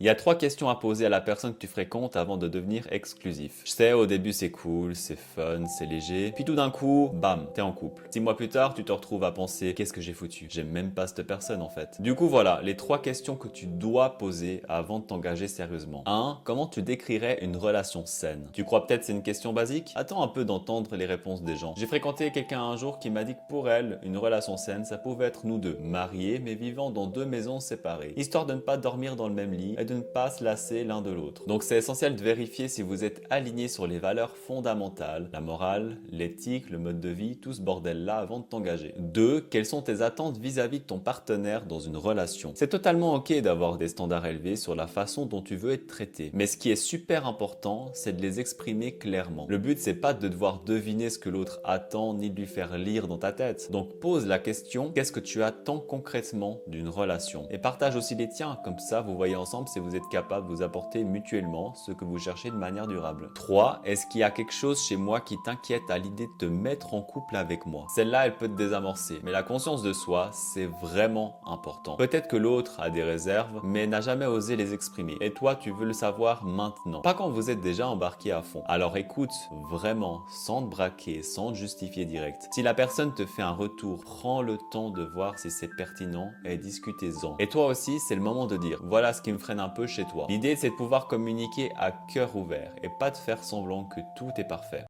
Il y a 3 questions à poser à la personne que tu fréquentes avant de devenir exclusif. Je sais, au début c'est cool, c'est fun, c'est léger. Puis tout d'un coup, bam, t'es en couple. 6 mois plus tard, tu te retrouves à penser, qu'est-ce que j'ai foutu? J'aime même pas cette personne en fait. Du coup voilà, les 3 questions que tu dois poser avant de t'engager sérieusement. 1. Comment tu décrirais une relation saine? Tu crois peut-être c'est une question basique? Attends un peu d'entendre les réponses des gens. J'ai fréquenté quelqu'un un jour qui m'a dit que pour elle, une relation saine, ça pouvait être nous deux, mariés mais vivant dans 2 maisons séparées, histoire de ne pas dormir dans le même lit et de ne pas se lasser l'un de l'autre. Donc c'est essentiel de vérifier si vous êtes alignés sur les valeurs fondamentales, la morale, l'éthique, le mode de vie, tout ce bordel-là avant de t'engager. 2. Quelles sont tes attentes vis-à-vis de ton partenaire dans une relation? C'est totalement ok d'avoir des standards élevés sur la façon dont tu veux être traité. Mais ce qui est super important, c'est de les exprimer clairement. Le but, c'est pas de devoir deviner ce que l'autre attend, ni de lui faire lire dans ta tête. Donc pose la question, qu'est-ce que tu attends concrètement d'une relation? Et partage aussi les tiens, comme ça vous voyez ensemble si vous êtes capable de vous apporter mutuellement ce que vous cherchez de manière durable. 3. Est-ce qu'il y a quelque chose chez moi qui t'inquiète à l'idée de te mettre en couple avec moi? Celle-là, elle peut te désamorcer, mais la conscience de soi, c'est vraiment important. Peut-être que l'autre a des réserves, mais n'a jamais osé les exprimer. Et toi, tu veux le savoir maintenant. Pas quand vous êtes déjà embarqué à fond. Alors écoute vraiment, sans te braquer, sans te justifier direct. Si la personne te fait un retour, prends le temps de voir si c'est pertinent et discutez-en. Et toi aussi, c'est le moment de dire, voilà ce qui me freine un peu chez toi. L'idée, c'est de pouvoir communiquer à cœur ouvert et pas de faire semblant que tout est parfait.